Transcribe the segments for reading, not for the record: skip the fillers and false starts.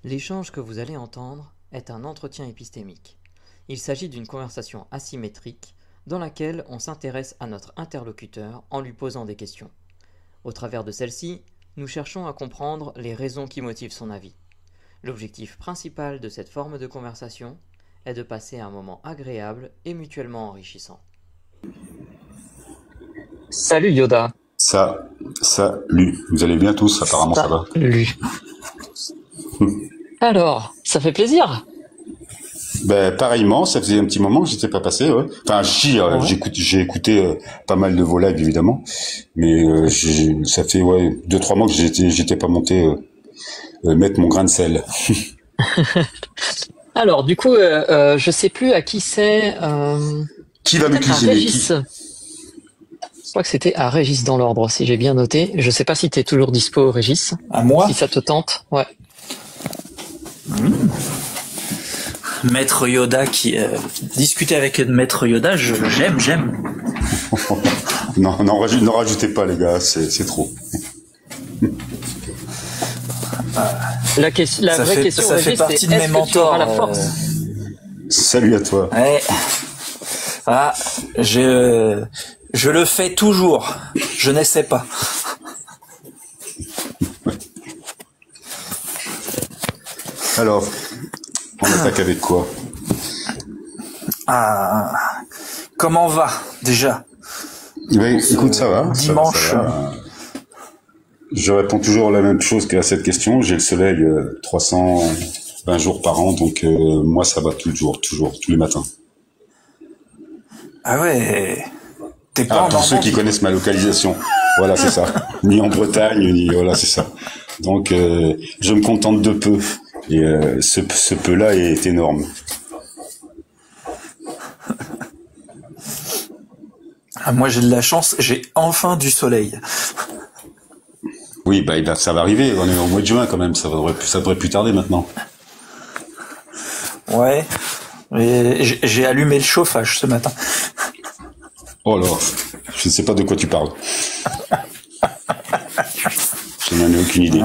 L'échange que vous allez entendre est un entretien épistémique. Il s'agit d'une conversation asymétrique dans laquelle on s'intéresse à notre interlocuteur en lui posant des questions. Au travers de celle-ci, nous cherchons à comprendre les raisons qui motivent son avis. L'objectif principal de cette forme de conversation est de passer un moment agréable et mutuellement enrichissant. Salut Yoda. Salut. Vous allez bien tous? Apparemment ça va. Salut. Alors, ça fait plaisir. Ben pareillement, ça faisait un petit moment que j'étais pas passé. Ouais. Enfin, Ouais. j'ai écouté pas mal de vos lives évidemment, mais ça fait 2-3 mois que j'étais pas monté mettre mon grain de sel. Alors, du coup, je sais plus à qui c'est. Qui va me Peut-être à cuisiner? Régis. Je crois que c'était à Régis dans l'ordre, si j'ai bien noté. Je sais pas si t'es toujours dispo, Régis. À moi? Si ça te tente, ouais. Maître Yoda discuter avec Maître Yoda, j'aime. Non, n'en rajoutez pas les gars, c'est trop. La vraie question, ça fait Régis, partie c'est de mes est-ce que tu mentors. auras la force Salut à toi. Ouais. Ah, je le fais toujours. Je n'essaie pas. Alors, on attaque avec quoi? Ah, comment va déjà? Ben, écoute, ça va. Dimanche. Ça va. Je réponds toujours la même chose qu'à cette question. J'ai le soleil 320 jours par an, donc moi ça va toujours, tous les matins. Ah ouais. T'es pas en Pour ceux qui Normandie. connaissent ma localisation, voilà, c'est ça. Ni en Bretagne, ni voilà, c'est ça. Donc je me contente de peu, et ce peu-là est énorme. Ah, moi j'ai de la chance, j'ai enfin du soleil. Oui, bah ça va arriver. On est au mois de juin quand même. Ça devrait plus tarder maintenant. Ouais. Et j'ai allumé le chauffage ce matin. Oh là, je ne sais pas de quoi tu parles. Je n'en ai aucune idée.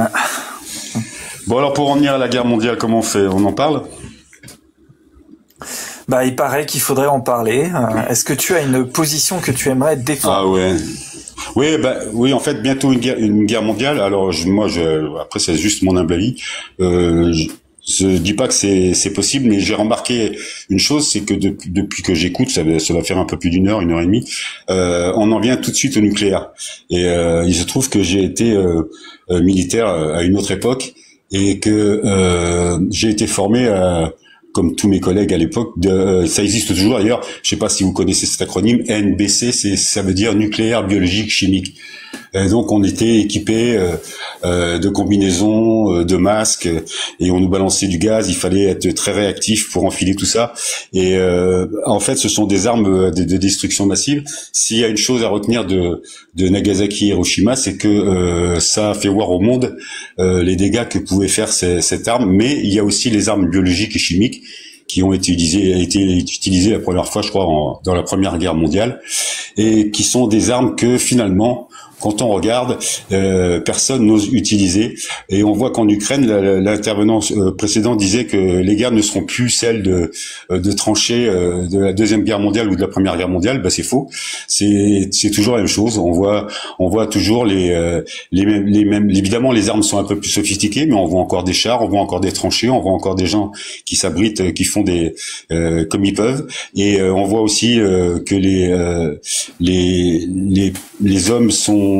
Bon alors pour en venir à la guerre mondiale, comment on fait? On en parle? Bah, il paraît qu'il faudrait en parler. Est-ce que tu as une position que tu aimerais défendre? Ah ouais. Oui, en fait, bientôt une guerre mondiale. Alors, après, c'est juste mon humble avis. Je dis pas que c'est possible, mais j'ai remarqué une chose, c'est que depuis que j'écoute, ça va faire un peu plus d'une heure, 1 heure et demie, on en vient tout de suite au nucléaire. Et il se trouve que j'ai été militaire à une autre époque et que j'ai été formé comme tous mes collègues à l'époque, ça existe toujours d'ailleurs. Je sais pas si vous connaissez cet acronyme NBC, ça veut dire nucléaire, biologique, chimique. Donc on était équipés de combinaisons, de masques, et on nous balançait du gaz. Il fallait être très réactif pour enfiler tout ça. Et en fait, ce sont des armes de destruction massive. S'il y a une chose à retenir de Nagasaki et Hiroshima, c'est que ça a fait voir au monde les dégâts que pouvait faire cette arme. Mais il y a aussi les armes biologiques et chimiques qui ont été utilisées la première fois, je crois, dans la Première Guerre mondiale, et qui sont des armes que finalement, quand on regarde, personne n'ose utiliser. Et on voit qu'en Ukraine, l'intervenant précédent disait que les guerres ne seront plus celles de tranchées de la Deuxième Guerre mondiale ou de la Première Guerre mondiale. Bah c'est faux. C'est toujours la même chose. On voit toujours les mêmes. Évidemment, les armes sont un peu plus sophistiquées, mais on voit encore des chars, on voit encore des tranchées, on voit encore des gens qui s'abritent, qui font des comme ils peuvent. Et on voit aussi que les hommes sont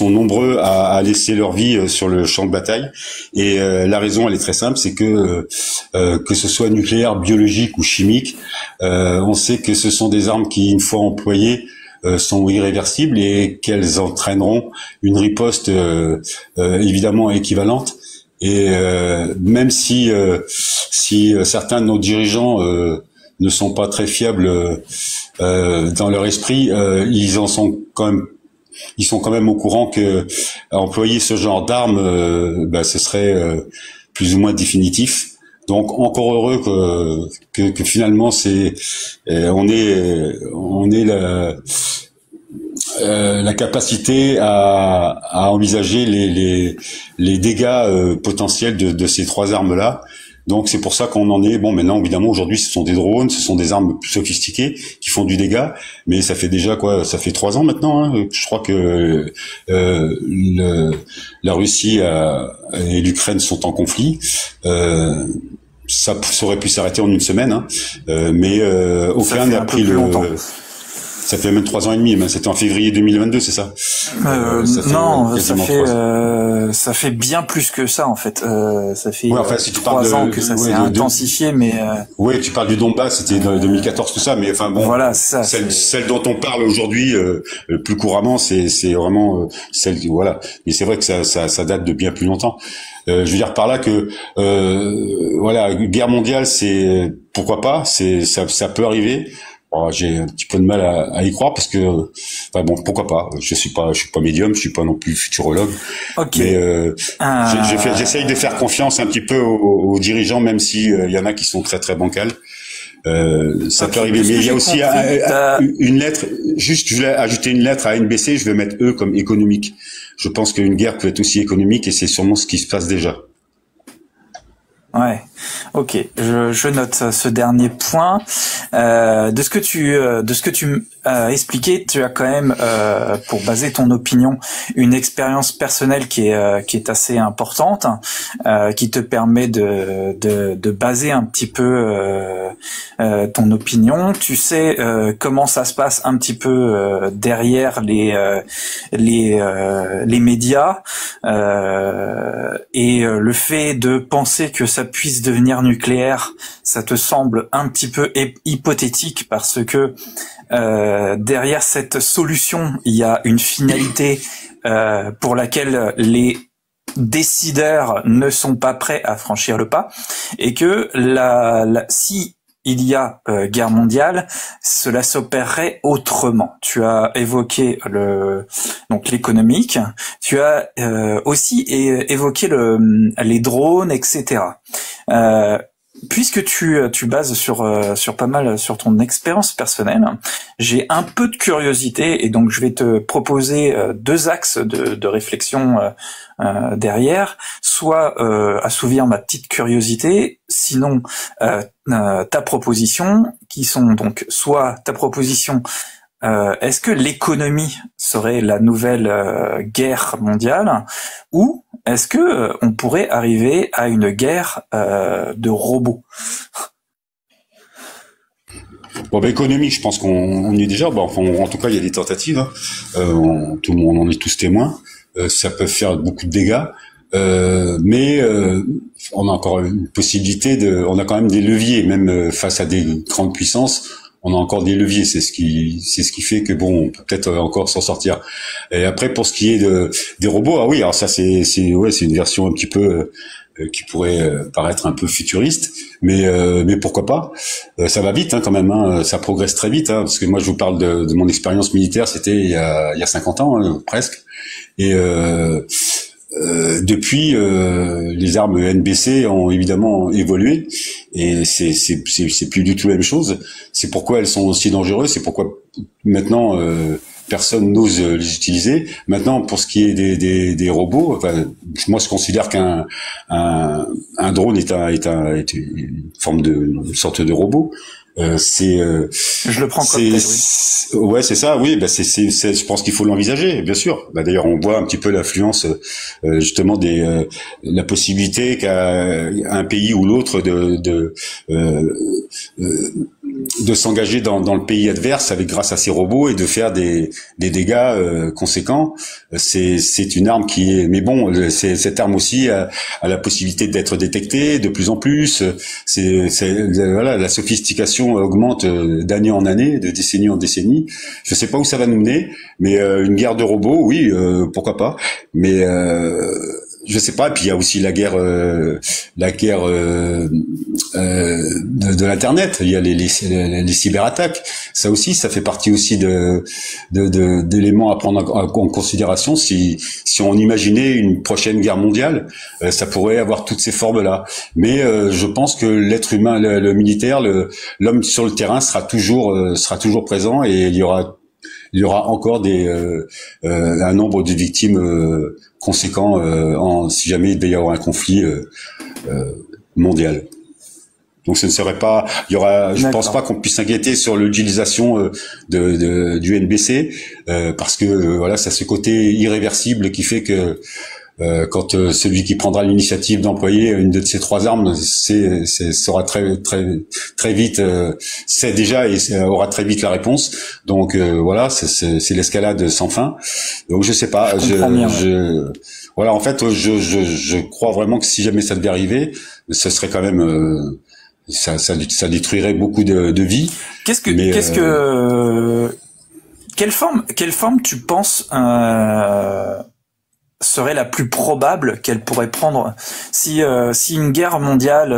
nombreux à laisser leur vie sur le champ de bataille, et la raison elle est très simple, c'est que ce soit nucléaire, biologique ou chimique, on sait que ce sont des armes qui, une fois employées, sont irréversibles et qu'elles entraîneront une riposte évidemment équivalente. Et même si certains de nos dirigeants ne sont pas très fiables dans leur esprit, ils sont quand même au courant que employer ce genre d'armes, ce serait plus ou moins définitif. Donc encore heureux que finalement on est la capacité à envisager les dégâts potentiels de ces trois armes-là. Donc c'est pour ça qu'on en est. Bon, maintenant évidemment aujourd'hui ce sont des drones, ce sont des armes plus sophistiquées qui font du dégât, mais ça fait déjà quoi? Ça fait 3 ans maintenant. Hein, je crois que la Russie et l'Ukraine sont en conflit. Ça aurait pu s'arrêter en une semaine, hein, mais aucun n'a pris le. Ça fait même 3 ans et demi, mais c'était en février 2022, c'est ça? Non, ça fait bien plus que ça en fait. Ça fait si tu 3 ans que ça s'est intensifié, mais. Oui, tu parles du Donbass, c'était dans 2014 tout ça, mais enfin bon. Voilà, c'est ça. Celle dont on parle aujourd'hui plus couramment, c'est vraiment celle qui voilà. Mais c'est vrai que ça date de bien plus longtemps. Je veux dire par là que voilà, guerre mondiale, c'est pourquoi pas, ça peut arriver. Oh, j'ai un petit peu de mal à y croire parce que, enfin bon, pourquoi pas. Je suis pas médium, je suis pas non plus futurologue. Okay. Mais j'essaye de faire confiance un petit peu aux dirigeants, même si il y en a qui sont très très bancals. Ça peut arriver, mais il y a aussi une lettre. Juste, je voulais ajouter une lettre à NBC. Je vais mettre E comme économique. Je pense qu'une guerre peut être aussi économique et c'est sûrement ce qui se passe déjà. Ouais, ok. Je note ce dernier point. De ce que tu as expliqué, tu as quand même, pour baser ton opinion, une expérience personnelle qui est assez importante, qui te permet de baser un petit peu ton opinion. Tu sais comment ça se passe un petit peu derrière les médias et le fait de penser que ça puisse devenir nucléaire, ça te semble un petit peu hypothétique parce que derrière cette solution, il y a une finalité pour laquelle les décideurs ne sont pas prêts à franchir le pas et que si il y a guerre mondiale, cela s'opérerait autrement. Tu as évoqué donc l'économique, tu as aussi évoqué les drones, etc. Puisque tu bases sur pas mal sur ton expérience personnelle, j'ai un peu de curiosité et donc je vais te proposer 2 axes de réflexion derrière, soit assouvir ma petite curiosité, sinon ta proposition, qui sont donc soit ta proposition est-ce que l'économie serait la nouvelle guerre mondiale ou est-ce que on pourrait arriver à une guerre de robots? Bon, économique, je pense qu'on y est déjà. Bon, enfin, en tout cas, il y a des tentatives. Hein. Tout le monde en est tous témoins. Ça peut faire beaucoup de dégâts. Mais on a encore une possibilité on a quand même des leviers, même face à des grandes puissances. On a encore des leviers, c'est ce qui fait que bon, on peut peut-être encore s'en sortir. Et après, pour ce qui est des robots, ah oui, alors ça c'est une version un petit peu qui pourrait paraître un peu futuriste, mais pourquoi pas. Ça va vite, hein, quand même, hein, ça progresse très vite, hein, parce que moi je vous parle de mon expérience militaire, c'était il y a 50 ans, hein, presque, et depuis, les armes NBC ont évidemment évolué et c'est plus du tout la même chose. C'est pourquoi elles sont aussi dangereuses. C'est pourquoi maintenant personne n'ose les utiliser. Maintenant, pour ce qui est des robots, enfin, moi je considère qu'un drone est une forme une sorte de robot. Je le prends comme tel, oui. Ouais, c'est ça, oui, je pense qu'il faut l'envisager, bien sûr. D'ailleurs, on voit un petit peu l'influence, justement, la possibilité qu'a un pays ou l'autre de s'engager dans le pays adverse grâce à ces robots et de faire des dégâts conséquents. C'est une arme mais bon, cette arme aussi a la possibilité d'être détectée de plus en plus. Voilà, la sophistication augmente d'année en année, de décennie en décennie. Je sais pas où ça va nous mener, mais une guerre de robots, oui, pourquoi pas. Mais je sais pas. Et puis il y a aussi la guerre de l'internet. Il y a les cyberattaques. Ça aussi, ça fait partie aussi d'éléments à prendre en considération. Si on imaginait une prochaine guerre mondiale, ça pourrait avoir toutes ces formes-là. Mais je pense que l'être humain, le militaire, l'homme sur le terrain sera toujours présent et il y aura il y aura encore un nombre de victimes conséquent si jamais il devait y avoir un conflit mondial. Donc ce ne serait pas, je pense pas qu'on puisse s'inquiéter sur l'utilisation du NBC parce que voilà, c'est ce côté irréversible qui fait que quand celui qui prendra l'initiative d'employer une de ces trois armes, sera très vite, sait déjà et aura très vite la réponse. Donc voilà, c'est l'escalade sans fin. Donc je sais pas, voilà, en fait, je crois vraiment que si jamais ça devait arriver, ce serait quand même ça détruirait beaucoup de vies. Quelle forme tu penses serait la plus probable qu'elle pourrait prendre si une guerre mondiale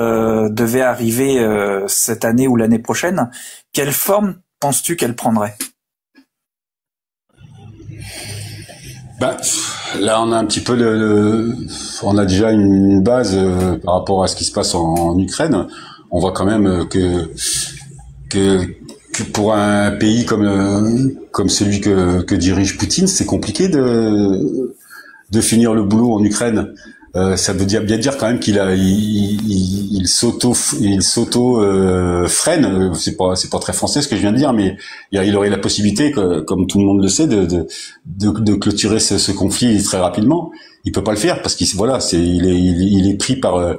devait arriver cette année ou l'année prochaine? Quelle forme penses-tu qu'elle prendrait? Là, on a un petit peu on a déjà une base par rapport à ce qui se passe en Ukraine. On voit quand même que pour un pays comme celui que dirige Poutine, c'est compliqué de finir le boulot en Ukraine. Ça veut bien dire quand même il s'auto freine. C'est pas très français ce que je viens de dire, mais il aurait la possibilité, comme tout le monde le sait, de clôturer ce conflit très rapidement. Il peut pas le faire parce il est pris par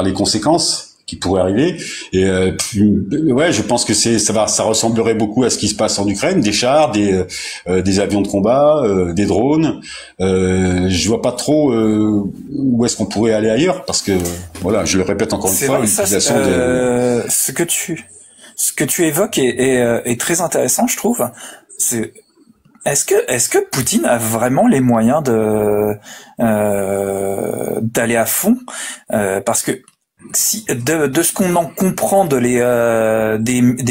les conséquences qui pourraient arriver. Et ouais, je pense que ça ressemblerait beaucoup à ce qui se passe en Ukraine, des chars, des avions de combat, des drones. Je vois pas trop où est-ce qu'on pourrait aller ailleurs, parce que voilà, je le répète encore une fois, l'utilisation ce que tu évoques est très intéressant, je trouve. Est-ce que Poutine a vraiment les moyens d'aller à fond, parce que de ce qu'on en comprend des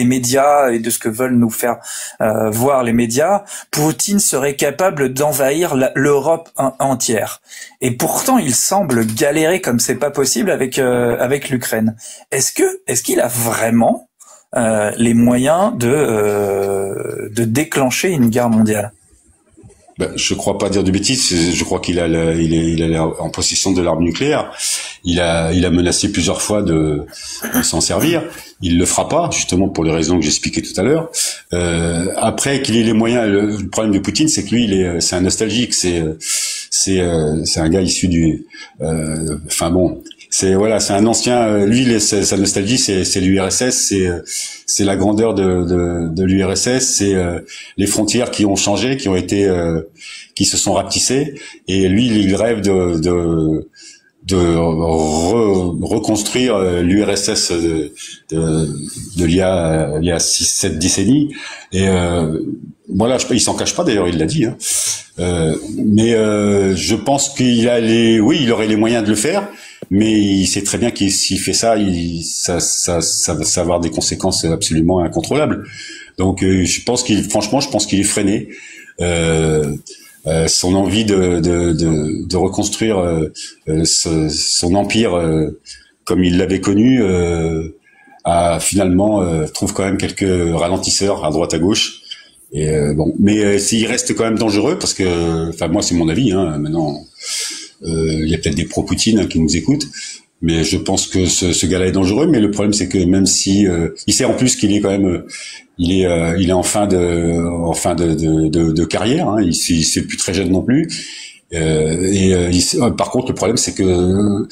médias et de ce que veulent nous faire voir les médias, Poutine serait capable d'envahir l'Europe entière. Et pourtant, il semble galérer comme c'est pas possible avec l'Ukraine. Est-ce qu'il a vraiment les moyens de déclencher une guerre mondiale? Je crois pas dire de bêtises. Je crois qu'il il est en possession de l'arme nucléaire. Il a menacé plusieurs fois de s'en servir. Il le fera pas, justement pour les raisons que j'expliquais tout à l'heure. Après qu'il ait les moyens, le problème de Poutine, c'est que lui, c'est un nostalgique. C'est un gars issu c'est un ancien. Lui, sa nostalgie, c'est l'URSS, c'est la grandeur de l'URSS, c'est les frontières qui ont changé, qui se sont rapetissées, et lui, il rêve de reconstruire l'URSS de il y a 6-7 décennies. Et voilà, il s'en cache pas, d'ailleurs, il l'a dit. Mais je pense il aurait les moyens de le faire. Mais il sait très bien que s'il fait ça, ça va avoir des conséquences absolument incontrôlables. Donc, je pense qu'il est freiné. Son envie de reconstruire son empire comme il l'avait connu trouve quand même quelques ralentisseurs à droite à gauche. Et mais s'il reste quand même dangereux, parce que, enfin, moi c'est mon avis, hein, maintenant. Il y a peut-être des pro-Poutine qui nous écoutent, mais je pense que ce gars-là est dangereux. Mais le problème, c'est que même si il sait en plus qu'il est quand même, il est en fin de carrière. Hein, c'est plus très jeune non plus. Par contre, le problème, c'est que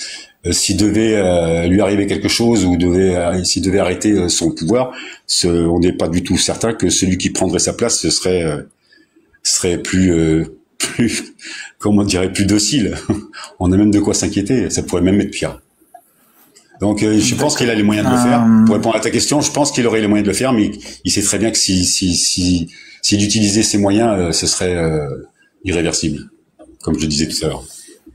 s'il devait lui arriver quelque chose ou s'il devait arrêter son pouvoir, on n'est pas du tout certain que celui qui prendrait sa place serait plus comment on dirait, plus docile. On a même de quoi s'inquiéter. Ça pourrait même être pire. Donc, je pense qu'il a les moyens de le faire. Pour répondre à ta question, je pense qu'il aurait les moyens de le faire, mais il sait très bien que s'il utilisait ses moyens, ce serait irréversible, comme je le disais tout à l'heure.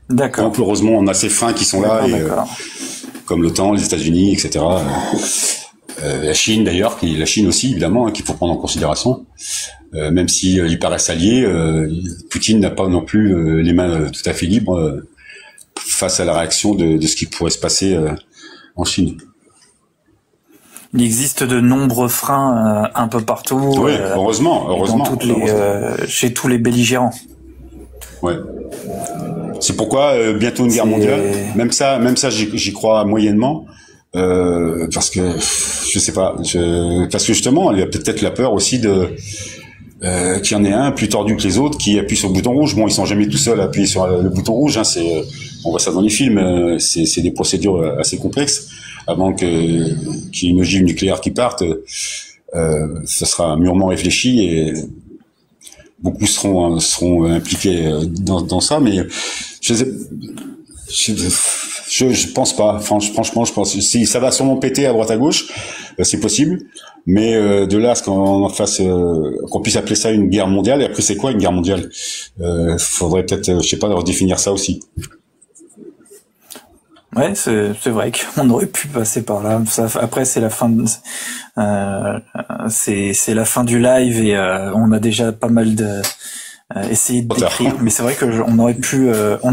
D'accord. Donc, heureusement, on a ces freins qui sont là, comme l'OTAN, les États-Unis, etc. La Chine, d'ailleurs, la Chine aussi, évidemment, hein, qu'il faut prendre en considération. Même si ils paraissent alliés, Poutine n'a pas non plus les mains tout à fait libres face à la réaction de ce qui pourrait se passer en Chine. Il existe de nombreux freins un peu partout. Oui, heureusement. Chez tous les belligérants. Ouais. C'est pourquoi bientôt une guerre mondiale. Même ça, j'y crois moyennement. Parce que je sais pas, parce que justement, il y a peut-être la peur aussi de qu'il y en ait un plus tordu que les autres qui appuie sur le bouton rouge. Bon, ils sont jamais tout seuls à appuyer sur le bouton rouge. Hein, on voit ça dans les films. C'est des procédures assez complexes. Avant qu'il y ait une ogive nucléaire qui parte, ça sera mûrement réfléchi et beaucoup seront impliqués dans ça. Mais je pense pas. Franchement, je pense si ça va sûrement péter à droite à gauche, c'est possible. Mais de là à ce qu'on puisse appeler ça une guerre mondiale. Et après, c'est quoi une guerre mondiale? Faudrait peut-être, je sais pas, redéfinir ça aussi. Ouais, c'est vrai qu'on aurait pu passer par là. Après, c'est la fin c'est la fin du live et on a déjà pas mal essayé de décrire. Mais c'est vrai que on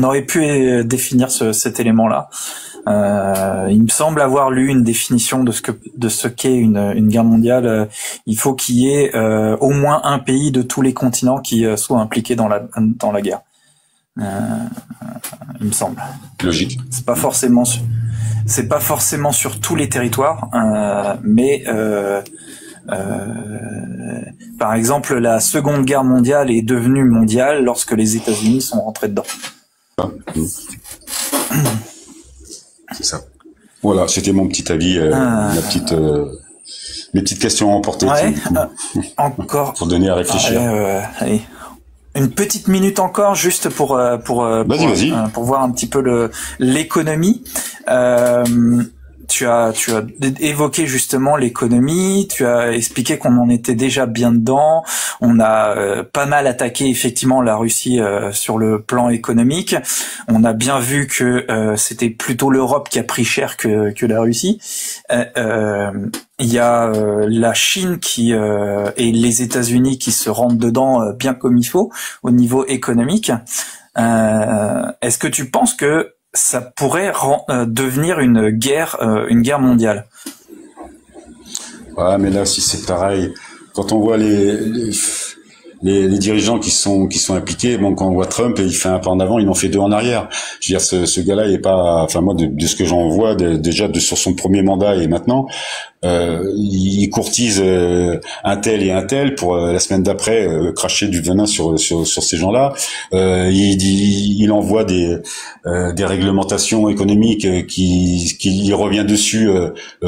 aurait pu définir cet élément-là. Il me semble avoir lu une définition de ce qu'est une guerre mondiale. Il faut qu'il y ait au moins un pays de tous les continents qui soit impliqué dans la guerre. Il me semble. Logique. C'est pas forcément sur tous les territoires, mais par exemple, la Seconde Guerre mondiale est devenue mondiale lorsque les États-Unis sont rentrés dedans. C'est ça. Voilà, c'était mon petit avis, mes petites questions à emporter. Ouais, encore. Pour donner à réfléchir. Allez. Une petite minute encore, juste pour voir un petit peu l'économie. Tu as évoqué justement l'économie, tu as expliqué qu'on en était déjà bien dedans. On a pas mal attaqué effectivement la Russie sur le plan économique. On a bien vu que c'était plutôt l'Europe qui a pris cher que la Russie. Il y a la Chine et les États-Unis qui se rentrent dedans bien comme il faut au niveau économique. Est-ce que tu penses que ça pourrait devenir une guerre mondiale? Ouais, mais là aussi c'est pareil. Quand on voit les dirigeants qui sont impliqués, bon, quand on voit Trump, il fait un pas en avant, il en fait deux en arrière. Je veux dire, ce gars-là, il est pas, enfin moi de ce que j'en vois déjà sur son premier mandat et maintenant, il courtise un tel et un tel pour la semaine d'après cracher du venin sur ces gens-là. Il envoie des réglementations économiques qui revient dessus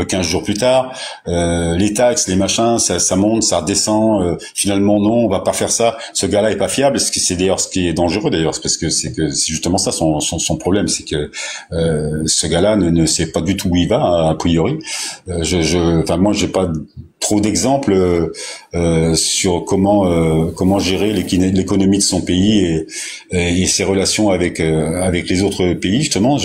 15 jours plus tard. Les taxes, les machins, ça monte, ça redescend. Finalement non, on va pas faire ça. Ce gars-là est pas fiable. C'est d'ailleurs ce qui est dangereux d'ailleurs, parce que c'est justement ça son problème, c'est que ce gars-là ne sait pas du tout où il va a priori. Moi, j'ai pas trop d'exemples sur comment gérer l'économie de son pays et ses relations avec les autres pays. Justement,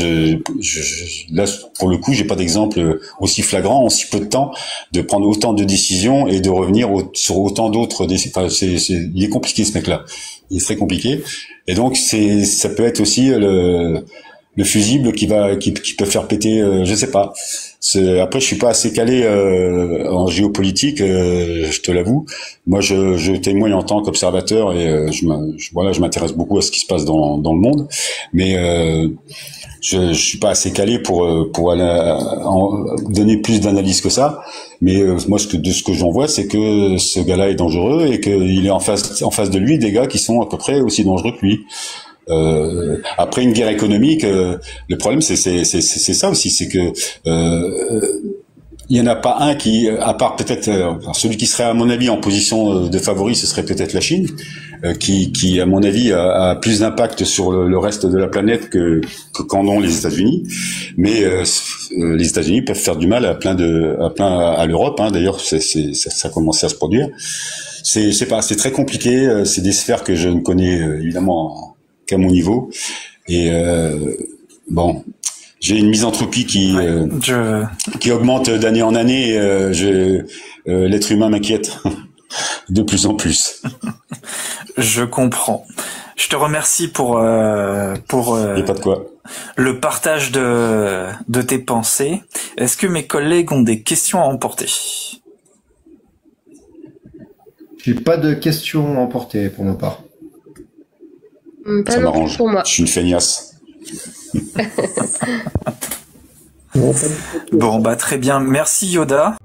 là pour le coup, j'ai pas d'exemple aussi flagrant en si peu de temps de prendre autant de décisions et de revenir sur autant d'autres décisions. Enfin, il est compliqué ce mec-là. Il est très compliqué. Et donc ça peut être aussi le fusible qui peut faire péter, je sais pas. Après, je suis pas assez calé en géopolitique, je te l'avoue. Moi, je témoigne en tant qu'observateur et je m'intéresse beaucoup à ce qui se passe dans le monde, mais je suis pas assez calé pour donner plus d'analyse que ça. Mais moi, de ce que j'en vois, c'est que ce gars-là est dangereux et qu'il est en face de lui des gars qui sont à peu près aussi dangereux que lui. Après une guerre économique, le problème c'est ça aussi, c'est que il y en a pas un qui, à part peut-être celui qui serait à mon avis en position de favori, ce serait peut-être la Chine, qui à mon avis a plus d'impact sur le reste de la planète qu'en ont les États-Unis. Mais les États-Unis peuvent faire du mal à l'Europe. Hein, d'ailleurs, ça a commencé à se produire. C'est très compliqué. C'est des sphères que je ne connais évidemment qu'à mon niveau. Et bon, j'ai une misanthropie qui augmente d'année en année. L'être humain m'inquiète de plus en plus. Je comprends. Je te remercie pour Et pas de quoi. le partage de tes pensées. Est-ce que mes collègues ont des questions à emporter? J'ai pas de questions à emporter pour ma part. Pas Ça non plus m'arrange. pour moi. Je suis une feignasse. Bon, bah très bien. Merci Yoda.